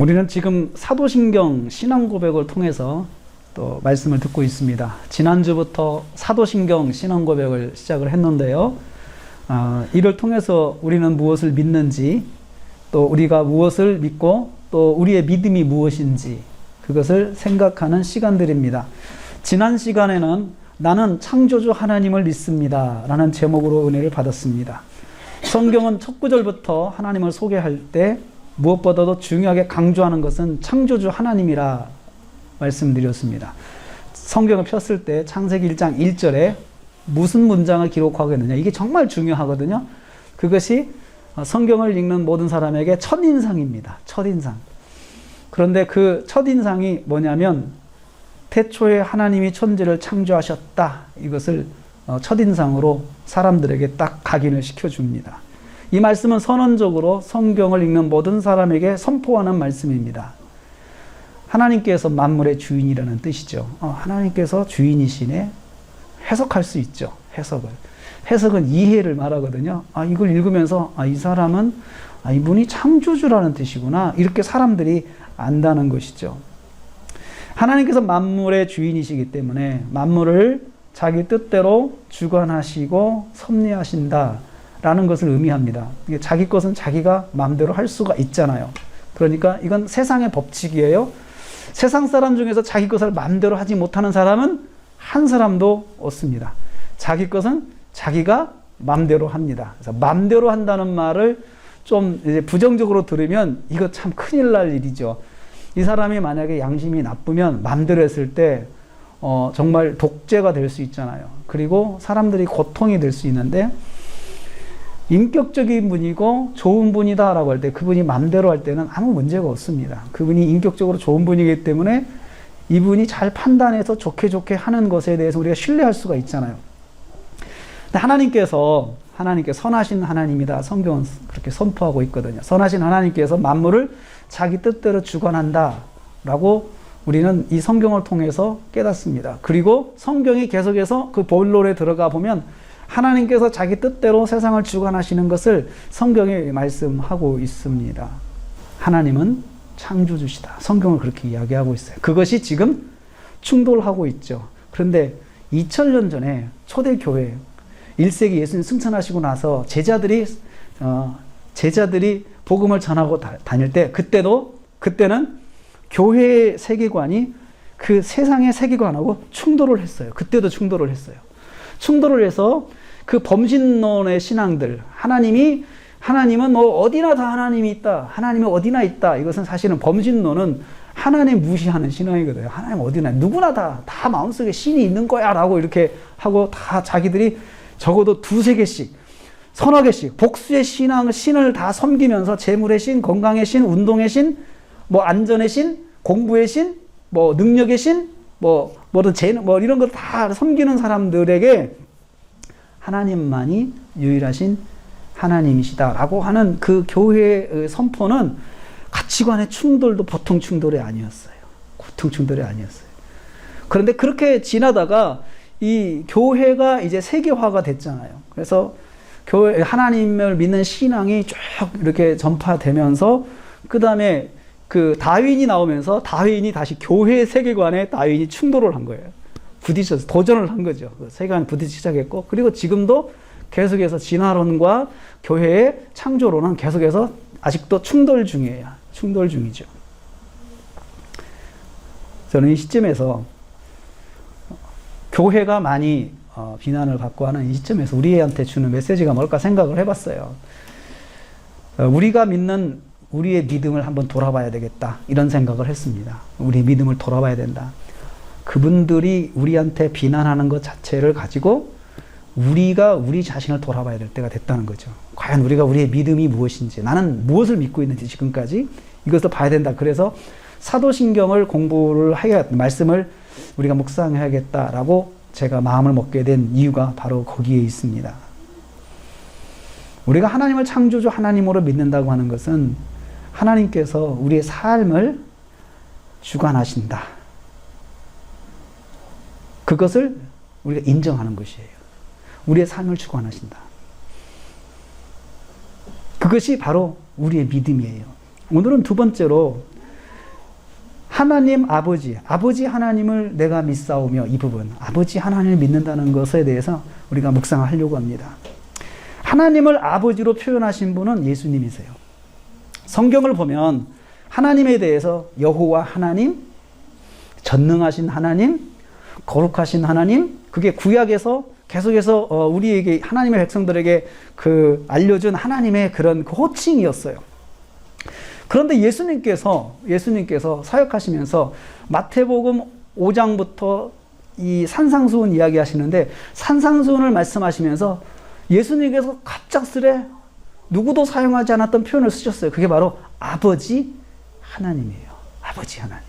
우리는 지금 사도신경 신앙고백을 통해서 또 말씀을 듣고 있습니다. 지난주부터 사도신경 신앙고백을 시작을 했는데요. 이를 통해서 우리는 무엇을 믿는지, 또 우리가 무엇을 믿고 또 우리의 믿음이 무엇인지 그것을 생각하는 시간들입니다. 지난 시간에는 나는 창조주 하나님을 믿습니다 라는 제목으로 은혜를 받았습니다. 성경은 첫 구절부터 하나님을 소개할 때 무엇보다도 중요하게 강조하는 것은 창조주 하나님이라 말씀드렸습니다. 성경을 폈을 때 창세기 1장 1절에 무슨 문장을 기록하고 있느냐, 이게 정말 중요하거든요. 그것이 성경을 읽는 모든 사람에게 첫인상입니다. 첫인상. 그런데 그 첫인상이 뭐냐면 태초에 하나님이 천지를 창조하셨다, 이것을 첫인상으로 사람들에게 딱 각인을 시켜줍니다. 이 말씀은 선언적으로 성경을 읽는 모든 사람에게 선포하는 말씀입니다. 하나님께서 만물의 주인이라는 뜻이죠. 하나님께서 주인이시네. 해석할 수 있죠. 해석은 이해를 말하거든요. 이걸 읽으면서 이 사람은 이분이 창조주라는 뜻이구나, 이렇게 사람들이 안다는 것이죠. 하나님께서 만물의 주인이시기 때문에 만물을 자기 뜻대로 주관하시고 섭리하신다 라는 것을 의미합니다. 자기 것은 자기가 마음대로 할 수가 있잖아요. 그러니까 이건 세상의 법칙이에요. 세상 사람 중에서 자기 것을 마음대로 하지 못하는 사람은 한 사람도 없습니다. 자기 것은 자기가 마음대로 합니다. 그래서 마음대로 한다는 말을 좀 이제 부정적으로 들으면 이거 참 큰일 날 일이죠. 이 사람이 만약에 양심이 나쁘면 마음대로 했을 때 정말 독재가 될 수 있잖아요. 그리고 사람들이 고통이 될 수 있는데, 인격적인 분이고 좋은 분이다 라고 할 때, 그분이 마음대로 할 때는 아무 문제가 없습니다. 그분이 인격적으로 좋은 분이기 때문에 이분이 잘 판단해서 좋게 하는 것에 대해서 우리가 신뢰할 수가 있잖아요. 근데 하나님께서 선하신 하나님이다, 성경은 그렇게 선포하고 있거든요. 선하신 하나님께서 만물을 자기 뜻대로 주관한다 라고 우리는 이 성경을 통해서 깨닫습니다. 그리고 성경이 계속해서 그 본론에 들어가 보면 하나님께서 자기 뜻대로 세상을 주관하시는 것을 성경에 말씀하고 있습니다. 하나님은 창조주시다. 성경을 그렇게 이야기하고 있어요. 그것이 지금 충돌하고 있죠. 그런데 2000년 전에 초대교회 1세기 예수님 승천하시고 나서 제자들이 복음을 전하고 다닐 때, 그때는 교회의 세계관이 그 세상의 세계관하고 충돌을 했어요. 그때도 충돌을 했어요. 충돌을 해서 그 범신론의 신앙들, 하나님은 뭐 어디나 다 하나님이 있다, 하나님이 어디나 있다, 이것은 사실은 범신론은 하나님 무시하는 신앙이거든요. 하나님 어디나, 누구나 다 마음속에 신이 있는 거야 라고 이렇게 하고, 다 자기들이 적어도 두세 개씩, 서너 개씩 복수의 신을 다 섬기면서 재물의 신, 건강의 신, 운동의 신, 뭐 안전의 신, 공부의 신, 뭐 능력의 신, 뭐든 이런 거 다 섬기는 사람들에게 하나님만이 유일하신 하나님이시다라고 하는 그 교회의 선포는 가치관의 충돌도 보통 충돌이 아니었어요. 그런데 그렇게 지나다가 이 교회가 이제 세계화가 됐잖아요. 그래서 교회, 하나님을 믿는 신앙이 쭉 이렇게 전파되면서, 그 다음에 그 다윈이 나오면서 다윈이 다시 교회 세계관에 다윈이 충돌을 한 거예요. 부딪혀서 도전을 한 거죠. 세계관이 부딪히기 시작했고, 그리고 지금도 계속해서 진화론과 교회의 창조론은 계속해서 아직도 충돌 중이죠. 저는 이 시점에서 교회가 많이 비난을 받고 하는 이 시점에서 우리한테 주는 메시지가 뭘까 생각을 해봤어요. 우리가 믿는 우리의 믿음을 한번 돌아봐야 되겠다, 이런 생각을 했습니다. 우리의 믿음을 돌아봐야 된다. 그분들이 우리한테 비난하는 것 자체를 가지고 우리가 우리 자신을 돌아봐야 될 때가 됐다는 거죠. 과연 우리의 믿음이 무엇인지, 나는 무엇을 믿고 있는지 지금까지, 이것을 봐야 된다. 그래서 사도신경을 말씀을 우리가 묵상해야겠다라고 제가 마음을 먹게 된 이유가 바로 거기에 있습니다. 우리가 하나님을 창조주 하나님으로 믿는다고 하는 것은 하나님께서 우리의 삶을 주관하신다, 그것을 우리가 인정하는 것이에요. 우리의 삶을 주관하신다. 그것이 바로 우리의 믿음이에요. 오늘은 두 번째로 하나님 아버지 하나님을 내가 믿사오며, 이 부분, 아버지 하나님을 믿는다는 것에 대해서 우리가 묵상하려고 합니다. 하나님을 아버지로 표현하신 분은 예수님이세요. 성경을 보면 하나님에 대해서 여호와 하나님, 전능하신 하나님, 거룩하신 하나님, 그게 구약에서 계속해서 우리에게, 하나님의 백성들에게 알려준 하나님의 그런 호칭이었어요. 그런데 예수님께서 사역하시면서 마태복음 5장부터 이 산상수훈 이야기 하시는데, 산상수훈을 말씀하시면서 예수님께서 갑작스레 누구도 사용하지 않았던 표현을 쓰셨어요. 그게 바로 아버지 하나님이에요. 아버지 하나님.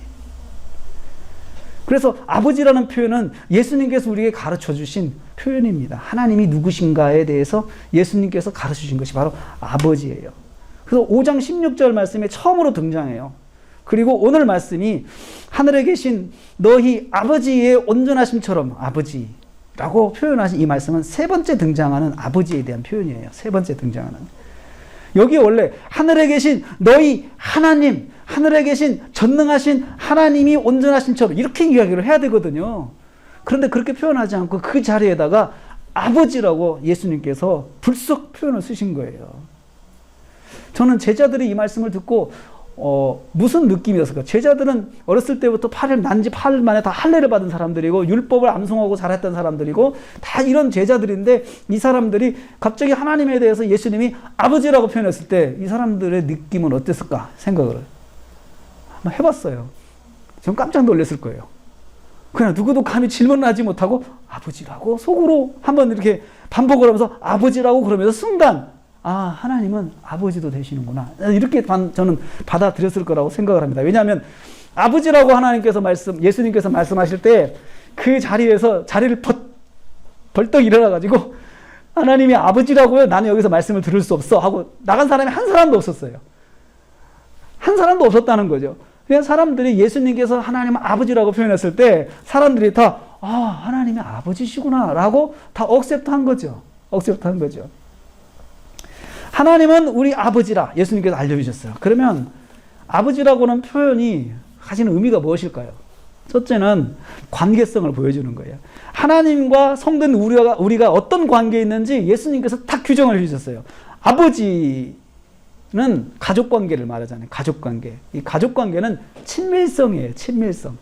그래서 아버지라는 표현은 예수님께서 우리에게 가르쳐 주신 표현입니다. 하나님이 누구신가에 대해서 예수님께서 가르쳐 주신 것이 바로 아버지예요. 그래서 5장 16절 말씀에 처음으로 등장해요. 그리고 오늘 말씀이 하늘에 계신 너희 아버지의 온전하심처럼, 아버지라고 표현하신 이 말씀은 세 번째 등장하는 아버지에 대한 표현이에요. 세 번째 등장하는. 여기 원래 하늘에 계신 너희 하나님, 하늘에 계신 전능하신 하나님이 온전하심처럼 이렇게 이야기를 해야 되거든요. 그런데 그렇게 표현하지 않고 그 자리에다가 아버지라고 예수님께서 불쑥 표현을 쓰신 거예요. 저는 제자들이 이 말씀을 듣고 무슨 느낌이었을까? 제자들은 어렸을 때부터 난지 8일 만에 다 할례를 받은 사람들이고 율법을 암송하고 자랐던 사람들이고 다 이런 제자들인데, 이 사람들이 갑자기 하나님에 대해서 예수님이 아버지라고 표현했을 때 이 사람들의 느낌은 어땠을까 생각을 한번 해봤어요. 전 깜짝 놀랐을 거예요. 그냥 누구도 감히 질문을 하지 못하고 아버지라고 속으로 한번 이렇게 반복을 하면서 아버지라고 그러면서 순간, 아, 하나님은 아버지도 되시는구나, 이렇게 저는 받아들였을 거라고 생각을 합니다. 왜냐하면 아버지라고 예수님께서 말씀하실 때 그 자리를 벌떡 일어나가지고 하나님이 아버지라고요? 나는 여기서 말씀을 들을 수 없어 하고 나간 사람이 한 사람도 없었어요. 한 사람도 없었다는 거죠. 그냥 사람들이 예수님께서 하나님을 아버지라고 표현했을 때 사람들이 다 하나님이 아버지시구나 라고 다 억셉트한 거죠. 하나님은 우리 아버지라 예수님께서 알려주셨어요. 그러면 아버지라고는 표현이 가지는 의미가 무엇일까요? 첫째는 관계성을 보여주는 거예요. 하나님과 성된 우리가 어떤 관계에 있는지 예수님께서 딱 규정을 해주셨어요. 아버지는 가족관계를 말하잖아요. 가족관계. 이 가족관계는 친밀성이에요. 친밀성.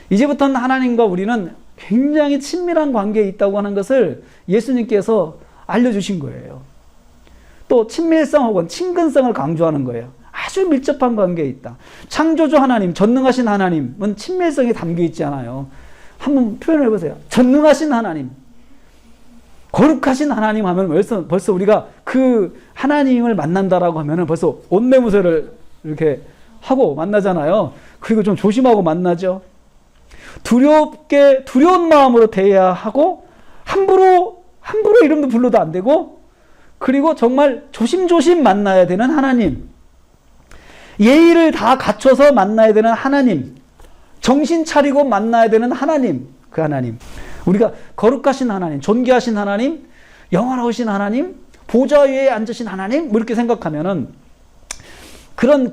이제부터는 하나님과 우리는 굉장히 친밀한 관계에 있다고 하는 것을 예수님께서 알려주신 거예요. 또 친밀성 혹은 친근성을 강조하는 거예요. 아주 밀접한 관계에 있다. 창조주 하나님, 전능하신 하나님은 친밀성이 담겨 있지 않아요. 한번 표현해 보세요. 전능하신 하나님, 거룩하신 하나님 하면 벌써 우리가 그 하나님을 만난다라고 하면 벌써 옷매무새를 이렇게 하고 만나잖아요. 그리고 좀 조심하고 만나죠. 두려운 마음으로 대해야 하고, 함부로 이름도 불러도 안 되고, 그리고 정말 조심조심 만나야 되는 하나님, 예의를 다 갖춰서 만나야 되는 하나님, 정신 차리고 만나야 되는 하나님, 그 하나님, 우리가 거룩하신 하나님, 존귀하신 하나님, 영원하신 하나님, 보좌 위에 앉으신 하나님, 이렇게 생각하면은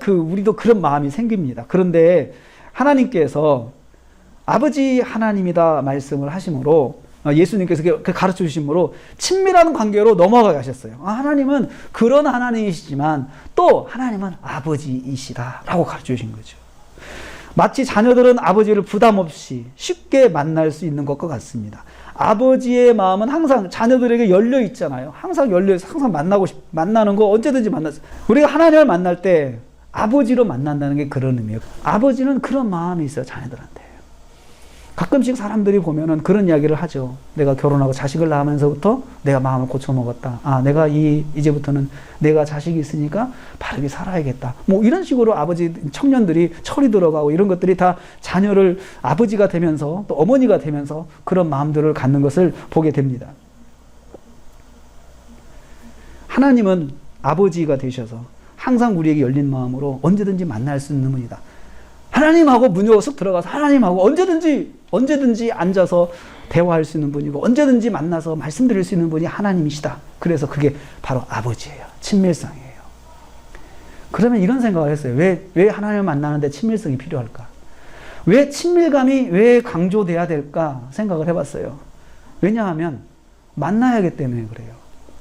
우리도 그런 마음이 생깁니다. 그런데 하나님께서 아버지 하나님이다 말씀을 하심으로, 예수님께서 가르쳐 주심으로 친밀한 관계로 넘어가게 하셨어요. 하나님은 그런 하나님이시지만 또 하나님은 아버지이시다라고 가르쳐 주신 거죠. 마치 자녀들은 아버지를 부담 없이 쉽게 만날 수 있는 것과 같습니다. 아버지의 마음은 항상 자녀들에게 열려 있잖아요. 항상 열려 있어. 항상 만나는 거 언제든지 만났어요. 우리가 하나님을 만날 때 아버지로 만난다는 게 그런 의미예요. 아버지는 그런 마음이 있어요, 자녀들한테. 가끔씩 사람들이 보면은 그런 이야기를 하죠. 내가 결혼하고 자식을 낳으면서부터 내가 마음을 고쳐먹었다. 내가 이제부터는 내가 자식이 있으니까 바르게 살아야겠다. 뭐 이런 식으로 청년들이 철이 들어가고 이런 것들이 다 자녀를 아버지가 되면서 또 어머니가 되면서 그런 마음들을 갖는 것을 보게 됩니다. 하나님은 아버지가 되셔서 항상 우리에게 열린 마음으로 언제든지 만날 수 있는 분이다. 하나님하고 문 열고 쑥 들어가서 하나님하고 언제든지 앉아서 대화할 수 있는 분이고 언제든지 만나서 말씀드릴 수 있는 분이 하나님이시다. 그래서 그게 바로 아버지예요. 친밀성이에요. 그러면 이런 생각을 했어요. 왜 하나님을 만나는데 친밀성이 필요할까? 왜 친밀감이 왜 강조돼야 될까 생각을 해봤어요. 왜냐하면 만나야 하기 때문에 그래요.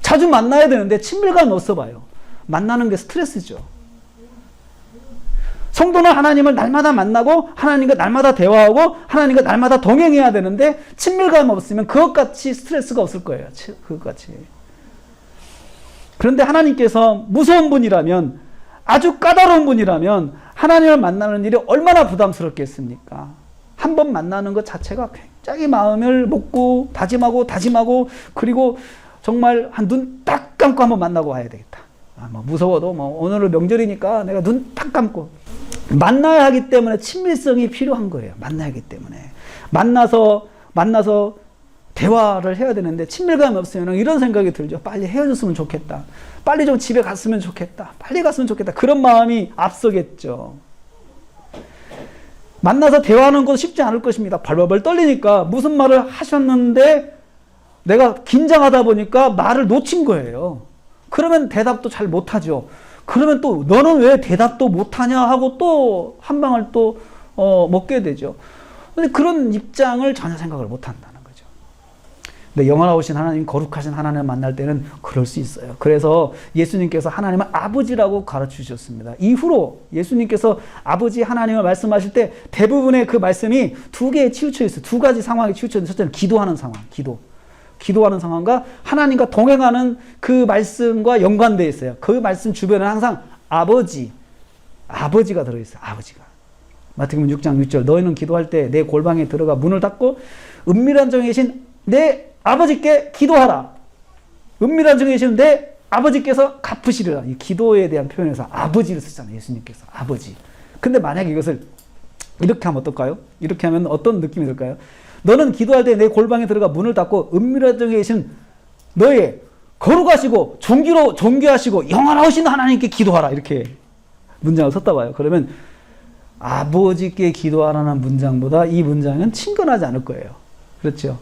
자주 만나야 되는데 친밀감이 없어 봐요. 만나는 게 스트레스죠. 성도는 하나님을 날마다 만나고 하나님과 날마다 대화하고 하나님과 날마다 동행해야 되는데 친밀감이 없으면 그것같이 스트레스가 없을 거예요. 그것같이. 그런데 하나님께서 무서운 분이라면, 아주 까다로운 분이라면 하나님을 만나는 일이 얼마나 부담스럽겠습니까? 한 번 만나는 것 자체가 굉장히 마음을 먹고 다짐하고 그리고 정말 한 눈 딱 감고 한번 만나고 와야 되겠다. 무서워도 오늘은 명절이니까 내가 눈 딱 감고 만나야 하기 때문에 친밀성이 필요한 거예요. 만나야 하기 때문에 만나서 대화를 해야 되는데 친밀감이 없으면 이런 생각이 들죠. 빨리 헤어졌으면 좋겠다. 빨리 좀 집에 갔으면 좋겠다. 빨리 갔으면 좋겠다. 그런 마음이 앞서겠죠. 만나서 대화하는 것도 쉽지 않을 것입니다. 벌벌 떨리니까 무슨 말을 하셨는데 내가 긴장하다 보니까 말을 놓친 거예요. 그러면 대답도 잘 못하죠. 그러면 또 너는 왜 대답도 못하냐 하고 또 한 방을 또 먹게 되죠. 근데 그런 입장을 전혀 생각을 못한다는 거죠. 근데 영원하신 하나님, 거룩하신 하나님을 만날 때는 그럴 수 있어요. 그래서 예수님께서 하나님을 아버지라고 가르치셨습니다. 이후로 예수님께서 아버지 하나님을 말씀하실 때 대부분의 그 말씀이 두 개에 치우쳐 있어요. 두 가지 상황에 치우쳐 있어요. 첫째는 기도하는 상황, 기도하는 상황과 하나님과 동행하는 그 말씀과 연관되어 있어요. 그 말씀 주변에 항상 아버지가 들어있어요. 아버지가. 마태복음 6장 6절 너희는 기도할 때 내 골방에 들어가 문을 닫고 은밀한 정에 계신 내 아버지께 기도하라. 은밀한 정에 계신 내 아버지께서 갚으시리라. 이 기도에 대한 표현에서 아버지를 쓰잖아요. 예수님께서 아버지. 근데 만약에 이것을 이렇게 하면 어떨까요? 이렇게 하면 어떤 느낌이 들까요? 너는 기도할 때 내 골방에 들어가 문을 닫고 은밀한 정에 계신 너의 거룩하시고 존귀하시고 영원하신 하나님께 기도하라. 이렇게 문장을 썼다 봐요. 그러면 아버지께 기도하라는 문장보다 이 문장은 친근하지 않을 거예요. 그렇죠?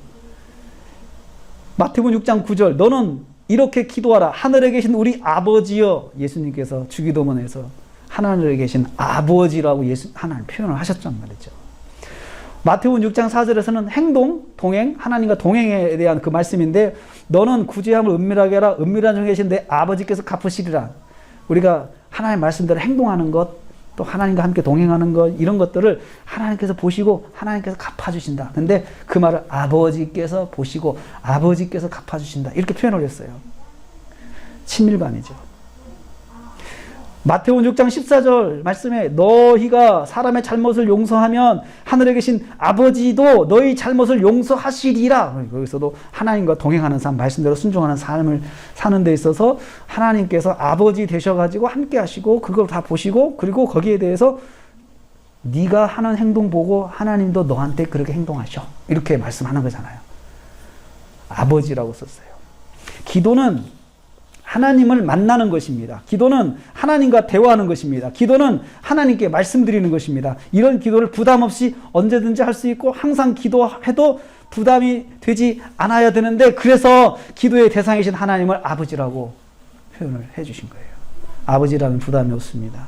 마태복음 6장 9절 너는 이렇게 기도하라. 하늘에 계신 우리 아버지여. 예수님께서 주기도문에서 하늘에 계신 아버지라고 하나님 표현을 하셨단 말이죠. 마태복음 6장 4절에서는 행동, 동행, 하나님과 동행에 대한 그 말씀인데 너는 구제함을 은밀하게 하라. 은밀한 중에 계신 내 아버지께서 갚으시리라. 우리가 하나님의 말씀대로 행동하는 것, 또 하나님과 함께 동행하는 것, 이런 것들을 하나님께서 보시고 하나님께서 갚아주신다. 근데 그 말을 아버지께서 보시고 아버지께서 갚아주신다. 이렇게 표현을 했어요. 친밀감이죠. 마태복음 6장 14절 말씀에 너희가 사람의 잘못을 용서하면 하늘에 계신 아버지도 너희 잘못을 용서하시리라. 여기서도 하나님과 동행하는 삶, 말씀대로 순종하는 삶을 사는 데 있어서 하나님께서 아버지 되셔가지고 함께 하시고 그걸 다 보시고 그리고 거기에 대해서 네가 하는 행동 보고 하나님도 너한테 그렇게 행동하셔. 이렇게 말씀하는 거잖아요. 아버지라고 썼어요. 기도는 하나님을 만나는 것입니다. 기도는 하나님과 대화하는 것입니다. 기도는 하나님께 말씀드리는 것입니다. 이런 기도를 부담 없이 언제든지 할 수 있고 항상 기도해도 부담이 되지 않아야 되는데 그래서 기도의 대상이신 하나님을 아버지라고 표현을 해주신 거예요. 아버지라는 부담이 없습니다.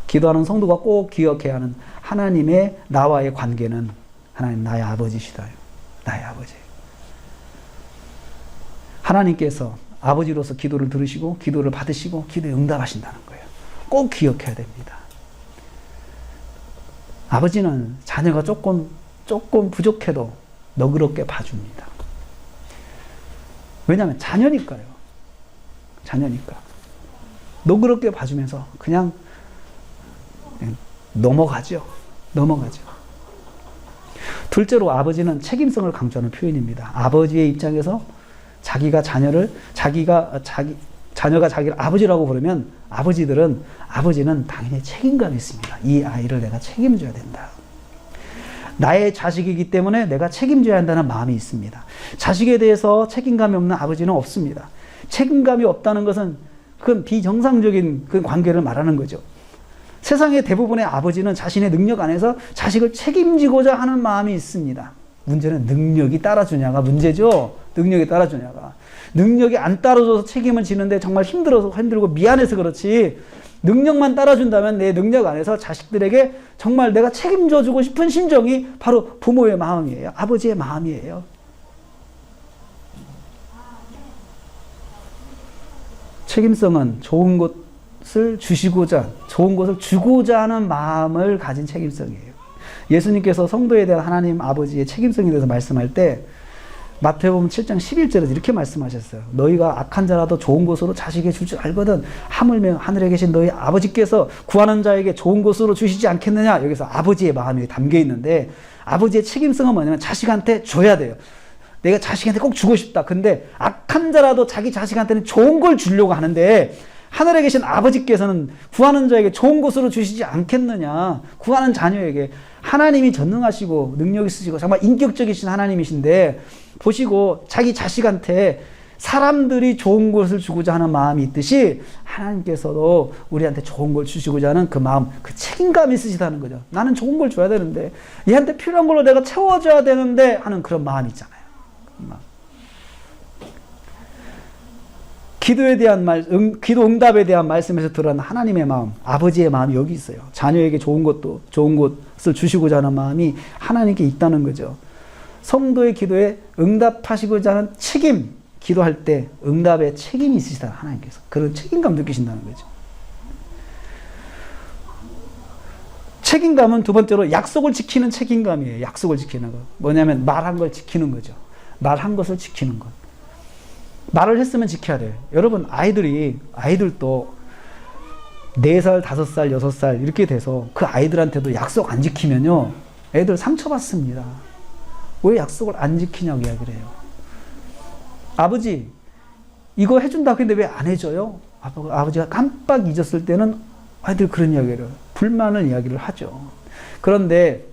기도하는 성도가 꼭 기억해야 하는 하나님의 나와의 관계는 하나님 나의 아버지시다. 나의 아버지. 하나님께서 아버지로서 기도를 들으시고 기도를 받으시고 기도에 응답하신다는 거예요. 꼭 기억해야 됩니다. 아버지는 자녀가 조금 부족해도 너그럽게 봐줍니다. 왜냐하면 자녀니까요. 자녀니까. 너그럽게 봐주면서 그냥 넘어가죠. 둘째로 아버지는 책임성을 강조하는 표현입니다. 아버지의 입장에서 자녀가 자기를 아버지라고 부르면 아버지는 당연히 책임감이 있습니다. 이 아이를 내가 책임져야 된다. 나의 자식이기 때문에 내가 책임져야 한다는 마음이 있습니다. 자식에 대해서 책임감이 없는 아버지는 없습니다. 책임감이 없다는 것은 그건 비정상적인 그 관계를 말하는 거죠. 세상의 대부분의 아버지는 자신의 능력 안에서 자식을 책임지고자 하는 마음이 있습니다. 문제는 능력이 따라주냐가 문제죠. 능력이 안 따라줘서 책임을 지는데 정말 힘들고 미안해서 그렇지 능력만 따라준다면 내 능력 안에서 자식들에게 정말 내가 책임져 주고 싶은 심정이 바로 부모의 마음이에요. 아버지의 마음이에요. 책임성은 좋은 것을 주시고자, 좋은 것을 주고자 하는 마음을 가진 책임성이에요. 예수님께서 성도에 대한 하나님 아버지의 책임성에 대해서 말씀할 때 마태복음 7장 11절에서 이렇게 말씀하셨어요. 너희가 악한 자라도 좋은 것으로 자식에게 줄 줄 알거든 하물며 하늘에 계신 너희 아버지께서 구하는 자에게 좋은 것으로 주시지 않겠느냐. 여기서 아버지의 마음이 담겨 있는데 아버지의 책임성은 뭐냐면 자식한테 줘야 돼요. 내가 자식한테 꼭 주고 싶다. 근데 악한 자라도 자기 자식한테는 좋은 걸 주려고 하는데 하늘에 계신 아버지께서는 구하는 자에게 좋은 것으로 주시지 않겠느냐. 구하는 자녀에게 하나님이 전능하시고 능력 있으시고 정말 인격적이신 하나님이신데 보시고 자기 자식한테 사람들이 좋은 것을 주고자 하는 마음이 있듯이 하나님께서도 우리한테 좋은 걸 주시고자 하는 그 마음, 그 책임감이 있으시다는 거죠. 나는 좋은 걸 줘야 되는데 얘한테 필요한 걸로 내가 채워줘야 되는데 하는 그런 마음이 있잖아요. 기도에 대한 기도 응답에 대한 말씀에서 드러난 하나님의 마음, 아버지의 마음이 여기 있어요. 자녀에게 좋은 것을 주시고자 하는 마음이 하나님께 있다는 거죠. 성도의 기도에 응답하시고자 하는 책임, 기도할 때 응답의 책임이 있으시다, 하나님께서. 그런 책임감 느끼신다는 거죠. 책임감은 두 번째로 약속을 지키는 책임감이에요. 약속을 지키는 거. 뭐냐면 말한 걸 지키는 거죠. 말한 것을 지키는 것. 말을 했으면 지켜야 돼요. 여러분, 아이들도 4살, 5살, 6살 이렇게 돼서 그 아이들한테도 약속 안 지키면요, 애들 상처받습니다. 왜 약속을 안 지키냐고 이야기를 해요. 아버지, 이거 해준다고 했는데 왜 안 해줘요? 아버지가 깜빡 잊었을 때는 아이들 그런 이야기를, 불만을 이야기를 하죠. 그런데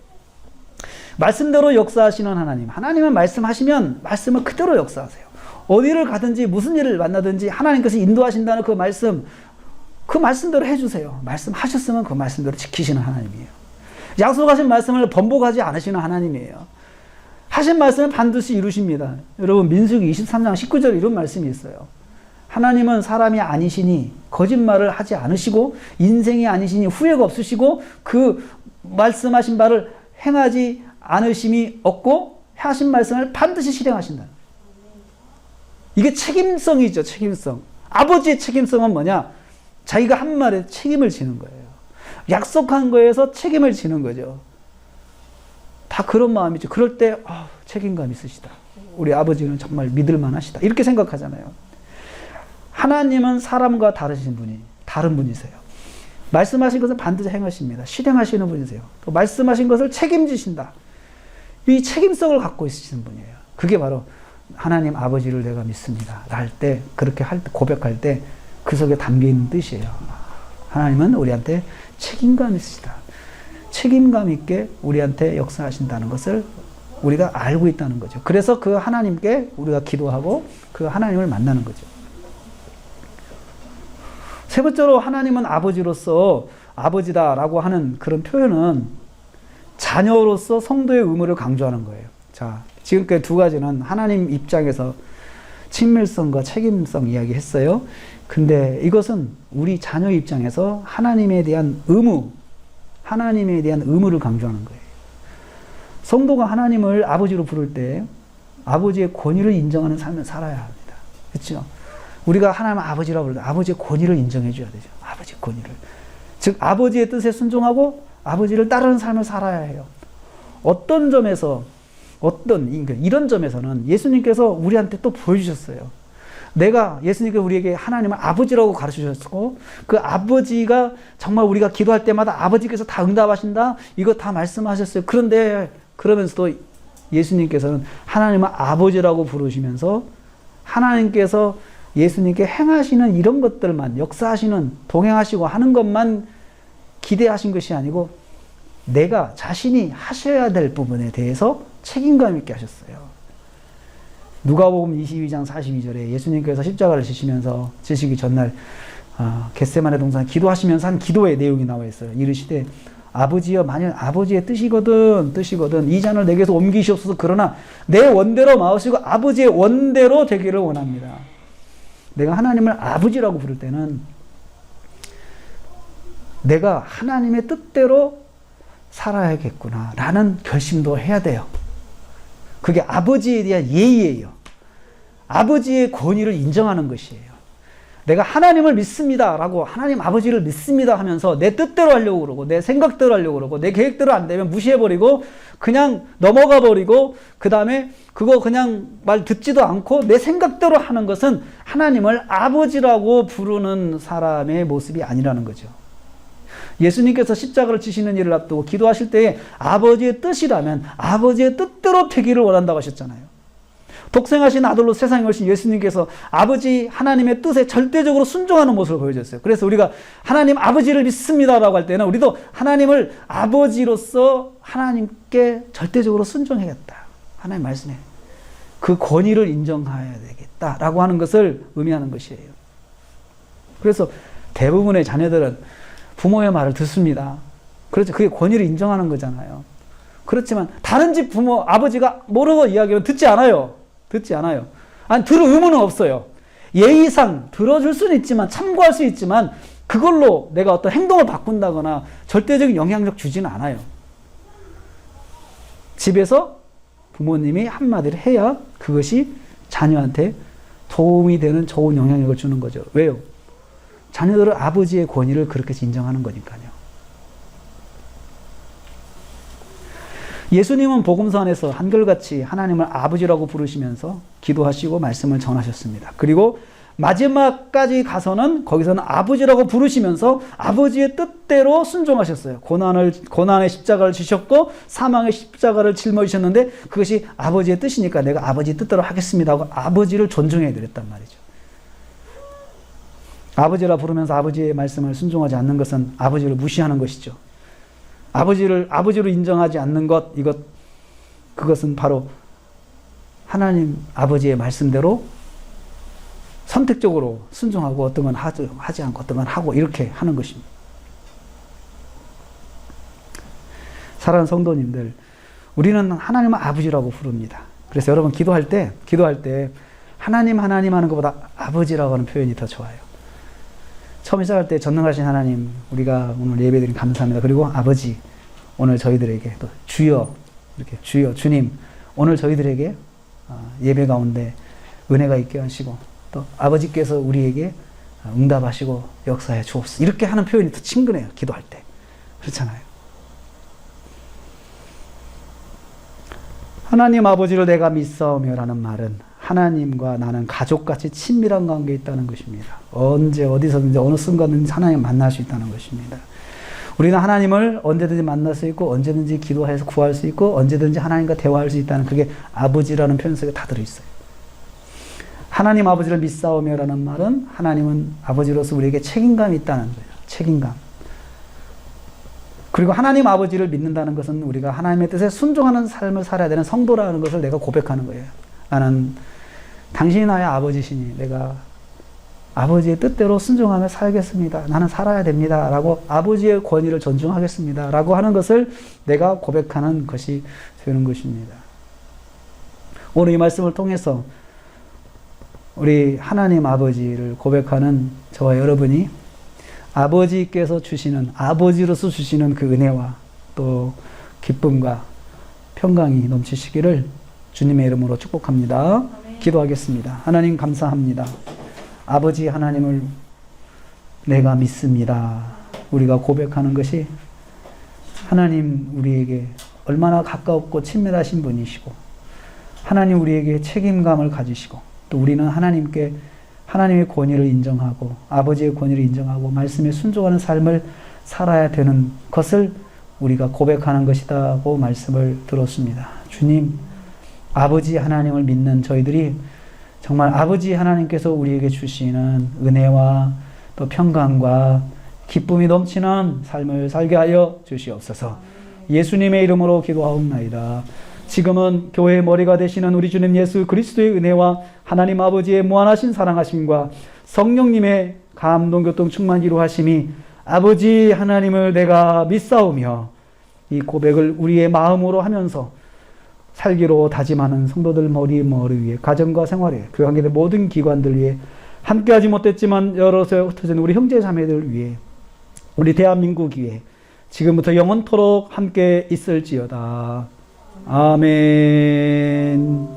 말씀대로 역사하시는 하나님은 말씀하시면 말씀을 그대로 역사하세요. 어디를 가든지 무슨 일을 만나든지 하나님께서 인도하신다는 그 말씀대로 해주세요. 말씀하셨으면 그 말씀대로 지키시는 하나님이에요. 약속하신 말씀을 번복하지 않으시는 하나님이에요. 하신 말씀은 반드시 이루십니다. 여러분, 민수기 23장 19절에 이런 말씀이 있어요. 하나님은 사람이 아니시니 거짓말을 하지 않으시고 인생이 아니시니 후회가 없으시고 그 말씀하신 바를 행하지 않으심이 없고 하신 말씀을 반드시 실행하신다. 이게 책임성이죠. 책임성. 아버지의 책임성은 뭐냐? 자기가 한 말에 책임을 지는 거예요. 약속한 거에서 책임을 지는 거죠. 다 그런 마음이죠. 그럴 때 책임감 있으시다. 우리 아버지는 정말 믿을만 하시다. 이렇게 생각하잖아요. 하나님은 사람과 다른 분이세요. 말씀하신 것을 반드시 행하십니다. 실행하시는 분이세요. 또 말씀하신 것을 책임지신다. 이 책임성을 갖고 있으시는 분이에요. 그게 바로 하나님 아버지를 내가 믿습니다. 할 때, 그렇게 고백할 때 그 속에 담겨 있는 뜻이에요. 하나님은 우리한테 책임감 있으시다. 책임감 있게 우리한테 역사하신다는 것을 우리가 알고 있다는 거죠. 그래서 그 하나님께 우리가 기도하고 그 하나님을 만나는 거죠. 세 번째로 하나님은 아버지로서 아버지다라고 하는 그런 표현은 자녀로서 성도의 의무를 강조하는 거예요. 자, 지금까지 두 가지는 하나님 입장에서 친밀성과 책임성 이야기했어요. 근데 이것은 우리 자녀 입장에서 하나님에 대한 의무를 강조하는 거예요. 성도가 하나님을 아버지로 부를 때 아버지의 권위를 인정하는 삶을 살아야 합니다. 그렇죠? 우리가 하나님 아버지라고 부를 때 아버지의 권위를 인정해 줘야 되죠. 아버지의 권위를. 즉 아버지의 뜻에 순종하고 아버지를 따르는 삶을 살아야 해요. 어떤 점에서 이런 점에서는 예수님께서 우리한테 또 보여주셨어요. 예수님께서 우리에게 하나님을 아버지라고 가르치셨고, 그 아버지가 정말 우리가 기도할 때마다 아버지께서 다 응답하신다? 이거 다 말씀하셨어요. 그러면서도 예수님께서는 하나님을 아버지라고 부르시면서 하나님께서 예수님께 행하시는 이런 것들만, 역사하시는, 동행하시고 하는 것만 기대하신 것이 아니고, 내가 자신이 하셔야 될 부분에 대해서 책임감 있게 하셨어요. 누가복음 22장 42절에 예수님께서 십자가를 지시기 전날 겟세마네 동산에 기도하시면서 한 기도의 내용이 나와 있어요. 이르시되 아버지여, 만일 아버지의 뜻이거든 이 잔을 내게서 옮기시옵소서. 그러나 내 원대로 마시고 아버지의 원대로 되기를 원합니다. 내가 하나님을 아버지라고 부를 때는 내가 하나님의 뜻대로 살아야겠구나 라는 결심도 해야 돼요. 그게 아버지에 대한 예의예요. 아버지의 권위를 인정하는 것이에요. 내가 하나님을 믿습니다 라고 하나님 아버지를 믿습니다 하면서 내 뜻대로 하려고 그러고 내 생각대로 하려고 그러고 내 계획대로 안 되면 무시해버리고 그냥 넘어가 버리고 그 다음에 그거 그냥 말 듣지도 않고 내 생각대로 하는 것은 하나님을 아버지라고 부르는 사람의 모습이 아니라는 거죠. 예수님께서 십자가를 지시는 일을 앞두고 기도하실 때에 아버지의 뜻이라면 아버지의 뜻대로 되기를 원한다고 하셨잖아요. 독생하신 아들로 세상에 오신 예수님께서 아버지 하나님의 뜻에 절대적으로 순종하는 모습을 보여줬어요. 그래서 우리가 하나님 아버지를 믿습니다라고 할 때는 우리도 하나님을 아버지로서 하나님께 절대적으로 순종해야겠다. 하나님 말씀에 그 권위를 인정해야 되겠다라고 하는 것을 의미하는 것이에요. 그래서 대부분의 자녀들은 부모의 말을 듣습니다. 그렇죠. 그게 권위를 인정하는 거잖아요. 그렇지만 다른 집 부모, 아버지가 모르고 이야기하면 듣지 않아요. 듣지 않아요. 아니, 들을 의무는 없어요. 예의상 들어줄 수는 있지만, 참고할 수 있지만, 그걸로 내가 어떤 행동을 바꾼다거나 절대적인 영향력 주지는 않아요. 집에서 부모님이 한마디를 해야 그것이 자녀한테 도움이 되는 좋은 영향력을 주는 거죠. 왜요? 자녀들은 아버지의 권위를 그렇게 인정하는 거니까요. 예수님은 복음서 안에서 한결같이 하나님을 아버지라고 부르시면서 기도하시고 말씀을 전하셨습니다. 그리고 마지막까지 가서는 거기서는 아버지라고 부르시면서 아버지의 뜻대로 순종하셨어요. 고난의 십자가를 지셨고 사망의 십자가를 짊어지셨는데 그것이 아버지의 뜻이니까 내가 아버지 뜻대로 하겠습니다 하고 아버지를 존중해 드렸단 말이죠. 아버지라 부르면서 아버지의 말씀을 순종하지 않는 것은 아버지를 무시하는 것이죠. 아버지로 인정하지 않는 그것은 바로 하나님 아버지의 말씀대로 선택적으로 순종하고 어떤 건 하지 않고 어떤 건 하고 이렇게 하는 것입니다. 사랑하는 성도님들, 우리는 하나님을 아버지라고 부릅니다. 그래서 여러분 기도할 때 하나님 하는 것보다 아버지라고 하는 표현이 더 좋아요. 처음 시작할 때 전능하신 하나님, 우리가 오늘 예배드린 감사합니다. 그리고 아버지, 오늘 저희들에게 또 주여, 이렇게 주님, 오늘 저희들에게 예배 가운데 은혜가 있게 하시고 또 아버지께서 우리에게 응답하시고 역사해 주옵소서. 이렇게 하는 표현이 더 친근해요. 기도할 때. 그렇잖아요. 하나님 아버지를 내가 믿사오며라는 말은 하나님과 나는 가족같이 친밀한 관계에 있다는 것입니다. 언제 어디서든지 어느 순간든지 하나님 만날 수 있다는 것입니다. 우리는 하나님을 언제든지 만날 수 있고 언제든지 기도해서 구할 수 있고 언제든지 하나님과 대화할 수 있다는 그게 아버지라는 표현 속에 다 들어있어요. 하나님 아버지를 믿사오며라는 말은 하나님은 아버지로서 우리에게 책임감이 있다는 거예요. 책임감. 그리고 하나님 아버지를 믿는다는 것은 우리가 하나님의 뜻에 순종하는 삶을 살아야 되는 성도라는 것을 내가 고백하는 거예요. 나는 당신이 나의 아버지시니 내가 아버지의 뜻대로 순종하며 살겠습니다. 나는 살아야 됩니다. 라고 아버지의 권위를 존중하겠습니다. 라고 하는 것을 내가 고백하는 것이 되는 것입니다. 오늘 이 말씀을 통해서 우리 하나님 아버지를 고백하는 저와 여러분이 아버지께서 주시는, 아버지로서 주시는 그 은혜와 또 기쁨과 평강이 넘치시기를 주님의 이름으로 축복합니다. 기도하겠습니다. 하나님 감사합니다. 아버지 하나님을 내가 믿습니다. 우리가 고백하는 것이 하나님 우리에게 얼마나 가깝고 친밀하신 분이시고 하나님 우리에게 책임감을 가지시고 또 우리는 하나님의 권위를 인정하고 아버지의 권위를 인정하고 말씀에 순종하는 삶을 살아야 되는 것을 우리가 고백하는 것이다고 말씀을 들었습니다. 주님, 아버지 하나님을 믿는 저희들이 정말 아버지 하나님께서 우리에게 주시는 은혜와 또 평강과 기쁨이 넘치는 삶을 살게 하여 주시옵소서. 예수님의 이름으로 기도하옵나이다. 지금은 교회의 머리가 되시는 우리 주님 예수 그리스도의 은혜와 하나님 아버지의 무한하신 사랑하심과 성령님의 감동교통 충만 기로하심이 아버지 하나님을 내가 믿사오며 이 고백을 우리의 마음으로 하면서 살기로 다짐하는 성도들 머리 위에 가정과 생활에 교회 관계된 모든 기관들 위에 함께하지 못했지만 여럿에 흩어진 우리 형제 자매들 위해 우리 대한민국 위에 지금부터 영원토록 함께 있을지어다. 아멘.